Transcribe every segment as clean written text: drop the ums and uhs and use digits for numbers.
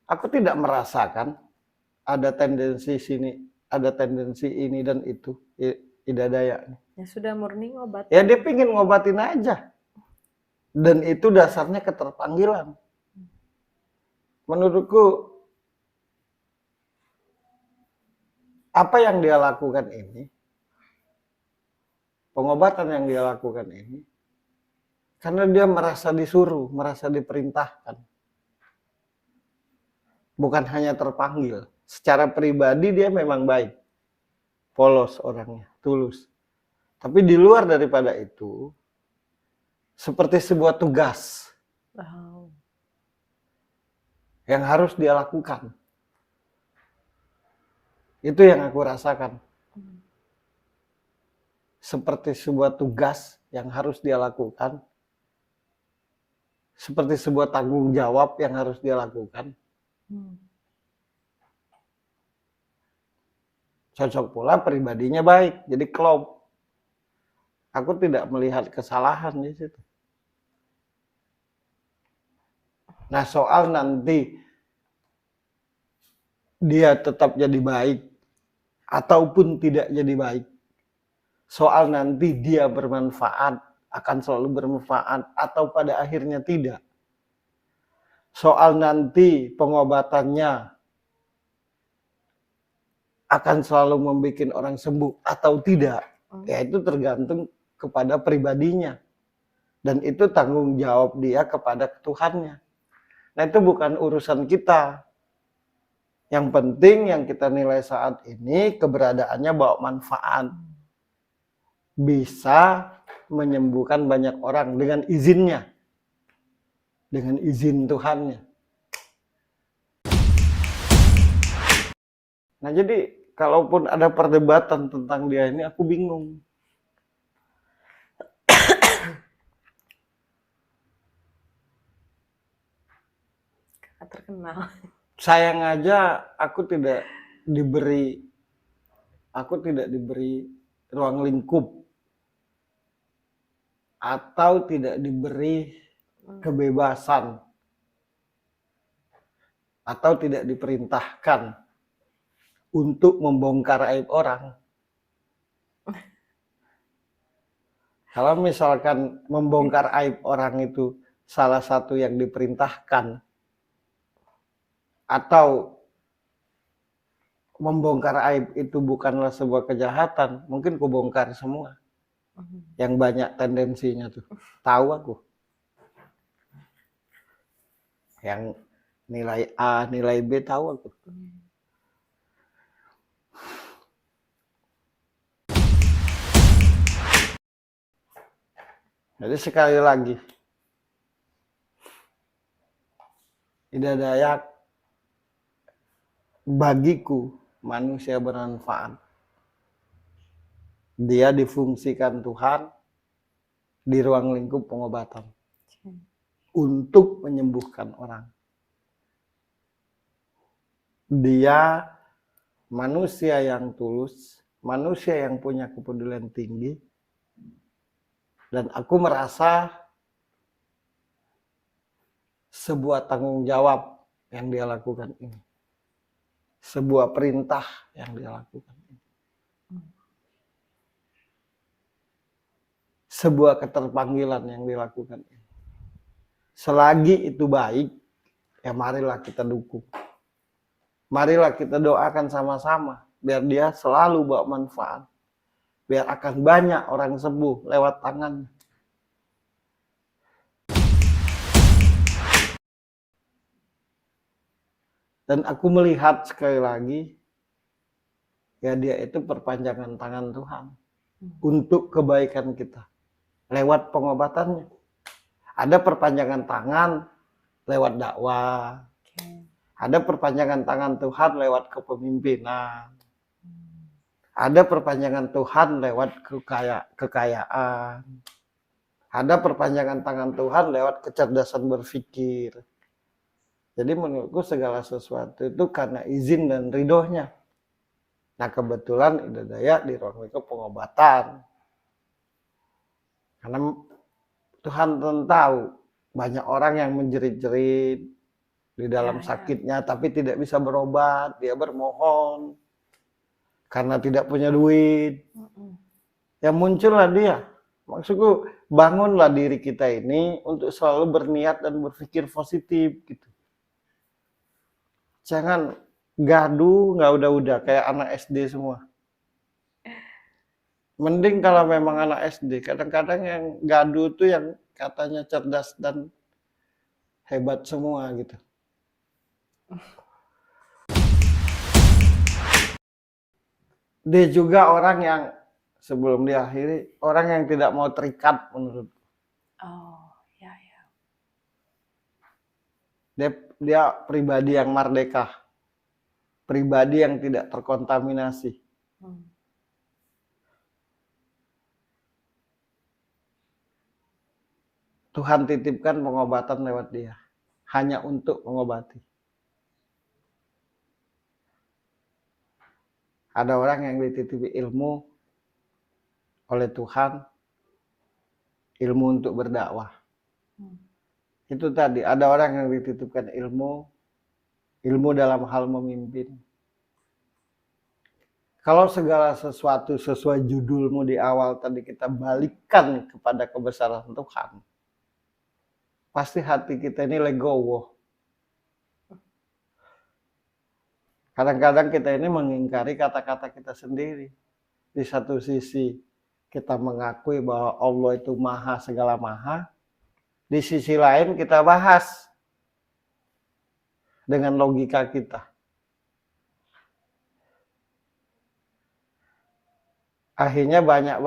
Aku tidak merasakan ada tendensi sini, ada tendensi ini dan itu, Ida Daya. Ya sudah murni obat. Ya dia pingin ngobatin aja. Dan itu dasarnya keterpanggilan. Menurutku, apa yang dia lakukan ini, pengobatan yang dia lakukan ini, karena dia merasa disuruh, merasa diperintahkan. Bukan hanya terpanggil. Secara pribadi dia memang baik. Polos orangnya, tulus. Tapi di luar daripada itu, seperti sebuah tugas yang harus dia lakukan. Itu yang aku rasakan. Seperti sebuah tugas yang harus dia lakukan. Seperti sebuah tanggung jawab yang harus dia lakukan. Cocok pula pribadinya baik, jadi klop. Aku tidak melihat kesalahan di situ. Nah, soal nanti dia tetap jadi baik ataupun tidak jadi baik. Soal nanti dia bermanfaat, akan selalu bermanfaat atau pada akhirnya tidak. Soal nanti pengobatannya akan selalu membuat orang sembuh atau tidak. Ya itu tergantung kepada pribadinya. Dan itu tanggung jawab dia kepada Tuhannya. Nah itu bukan urusan kita. Yang penting yang kita nilai saat ini keberadaannya bawa manfaat. Bisa menyembuhkan banyak orang dengan izinnya. Dengan izin Tuhannya. Nah jadi kalaupun ada perdebatan tentang dia ini aku bingung. Terkenal. Sayang aja aku tidak diberi ruang lingkup atau tidak diberi kebebasan atau tidak diperintahkan untuk membongkar aib orang. Kalau misalkan membongkar aib orang itu salah satu yang diperintahkan atau membongkar aib itu bukanlah sebuah kejahatan, mungkin ku bongkar semua. Yang banyak tendensinya tuh. Tahu aku. Yang nilai A, nilai B tahu aku. Jadi sekali lagi, Ida Dayak bagiku manusia bermanfaat. Dia difungsikan Tuhan di ruang lingkup pengobatan untuk menyembuhkan orang. Dia manusia yang tulus, manusia yang punya kepedulian tinggi, dan aku merasa sebuah tanggung jawab yang dia lakukan ini. Sebuah perintah yang dia lakukan ini. Sebuah keterpanggilan yang dilakukan ini. Selagi itu baik, ya marilah kita dukung. Marilah kita doakan sama-sama, biar dia selalu bawa manfaat. Biar akan banyak orang sembuh lewat tangannya. Dan aku melihat sekali lagi, ya dia itu perpanjangan tangan Tuhan. Untuk kebaikan kita. Lewat pengobatannya. Ada perpanjangan tangan lewat dakwah. Ada perpanjangan tangan Tuhan lewat kepemimpinan. Ada perpanjangan Tuhan lewat kekayaan. Ada perpanjangan tangan Tuhan lewat kecerdasan berpikir. Jadi menurutku segala sesuatu itu karena izin dan ridhonya. Nah kebetulan Ida Dayak di ruang lingkup pengobatan. Karena Tuhan tahu banyak orang yang menjerit-jerit, di dalam Ya. sakitnya, tapi tidak bisa berobat. Dia bermohon karena tidak punya duit. Ya muncullah dia. Maksudku, bangunlah diri kita ini untuk selalu berniat dan berpikir positif gitu. Jangan gaduh, nggak udah kayak anak SD semua. Mending kalau memang anak SD, kadang-kadang yang gaduh tuh yang katanya cerdas dan hebat semua gitu. Dia juga orang yang sebelum diakhiri, orang yang tidak mau terikat menurut. Oh, ya. Dia pribadi yang merdeka, pribadi yang tidak terkontaminasi. Tuhan titipkan pengobatan lewat dia, hanya untuk mengobati. Ada orang yang dititipi ilmu oleh Tuhan, ilmu untuk berdakwah. Itu tadi, ada orang yang dititipkan ilmu dalam hal memimpin. Kalau segala sesuatu sesuai judulmu di awal tadi kita balikkan kepada kebesaran Tuhan, pasti hati kita ini legowo. Kadang-kadang kita ini mengingkari kata-kata kita sendiri. Di satu sisi kita mengakui bahwa Allah itu maha segala maha. Di sisi lain kita bahas dengan logika kita. Akhirnya banyak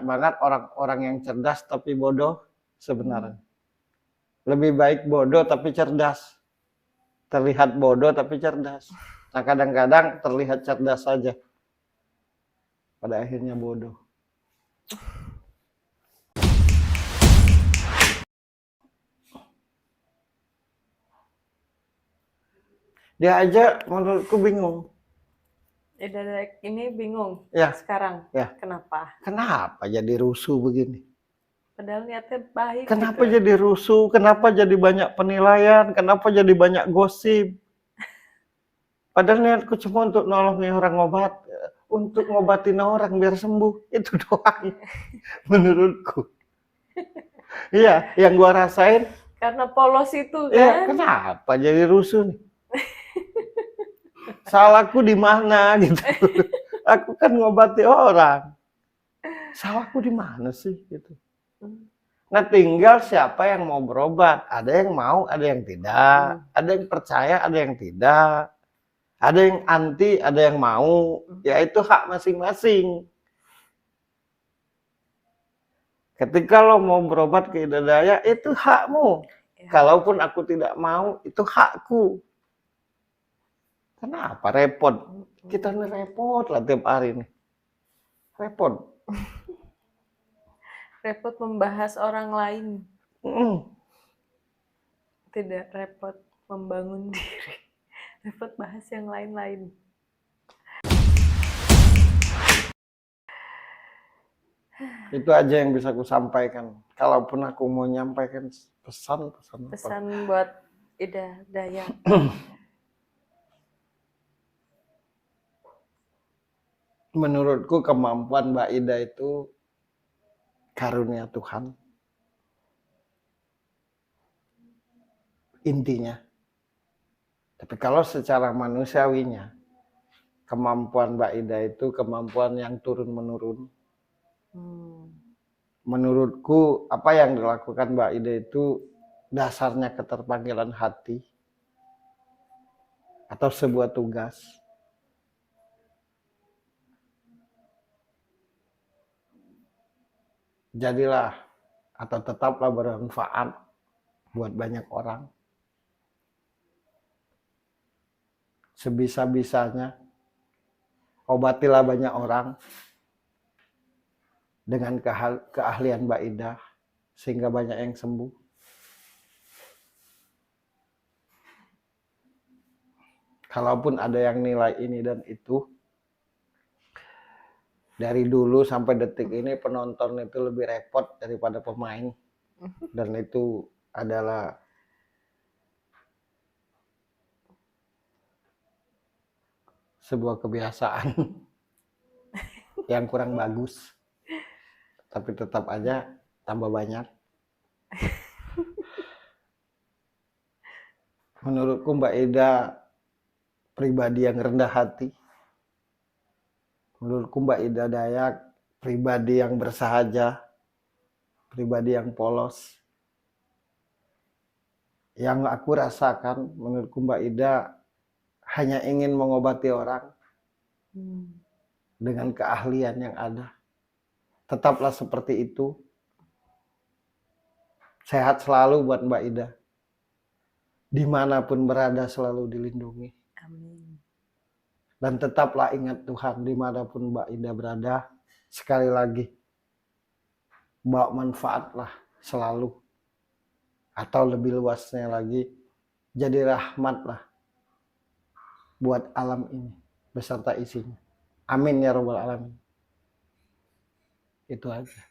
banget orang-orang yang cerdas tapi bodoh sebenarnya. Lebih baik bodoh tapi cerdas. Terlihat bodoh tapi cerdas. Nah kadang-kadang terlihat cerdas saja. Pada akhirnya bodoh. Dia aja menurutku bingung. Ini bingung Ya. sekarang. Ya. Kenapa? Kenapa jadi rusuh begini? Padahal niatnya baik. Kenapa gitu. jadi rusuh? Kenapa jadi banyak penilaian? Kenapa jadi banyak gosip? Padahal niatku cuma untuk nolongin orang ngobat, untuk ngobatin orang biar sembuh. Itu doang menurutku. Iya, yang gua rasain. Karena polos itu kan. Iya, kenapa jadi rusuh nih? Salahku di mana gitu? Aku kan ngobati orang. Salahku di mana sih gitu? Nah tinggal siapa yang mau berobat. Ada yang mau, ada yang tidak. Ada yang percaya, ada yang tidak. Ada yang anti, ada yang mau. Ya itu hak masing-masing. Ketika lo mau berobat ke Hidayah, itu hakmu. Ya. Kalaupun aku tidak mau, itu hakku. Kenapa repot? Kita ini repot lah tiap hari nih. Repot. Repot membahas orang lain. Tidak repot membangun diri. Repot bahas yang lain-lain. Itu aja yang bisa aku sampaikan. Kalaupun aku mau nyampaikan pesan buat Hidayah. Menurutku kemampuan Mbak Ida itu karunia Tuhan. Intinya. Tapi kalau secara manusiawinya, kemampuan Mbak Ida itu kemampuan yang turun-menurun. Menurutku apa yang dilakukan Mbak Ida itu dasarnya keterpanggilan hati atau sebuah tugas. Jadilah atau tetaplah bermanfaat buat banyak orang. Sebisa-bisanya obatilah banyak orang dengan keahlian Mbak Ida sehingga banyak yang sembuh. Kalaupun ada yang nilai ini dan itu, dari dulu sampai detik ini penonton itu lebih repot daripada pemain. Dan itu adalah sebuah kebiasaan yang kurang bagus. Tapi tetap aja tambah banyak. Menurutku Mbak Ida pribadi yang rendah hati. Menurutku Mbak Ida Dayak pribadi yang bersahaja, pribadi yang polos. Yang aku rasakan, menurutku Mbak Ida hanya ingin mengobati orang dengan keahlian yang ada. Tetaplah seperti itu. Sehat selalu buat Mbak Ida. Dimanapun berada selalu dilindungi. Amin. Dan tetaplah ingat Tuhan dimanapun Mbak Ida berada. Sekali lagi, bawa manfaatlah selalu. Atau lebih luasnya lagi, jadi rahmatlah buat alam ini beserta isinya. Amin ya Rabbal Alamin. Itu aja.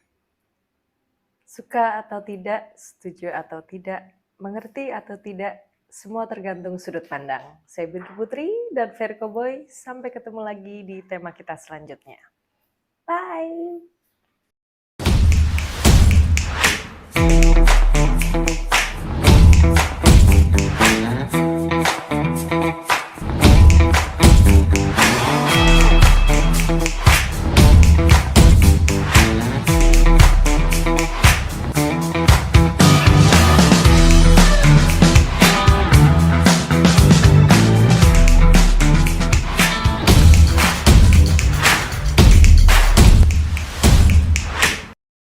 Suka atau tidak, setuju atau tidak, mengerti atau tidak, semua tergantung sudut pandang. Saya Birky Putri dan Verko Boy. Sampai ketemu lagi di tema kita selanjutnya. Bye!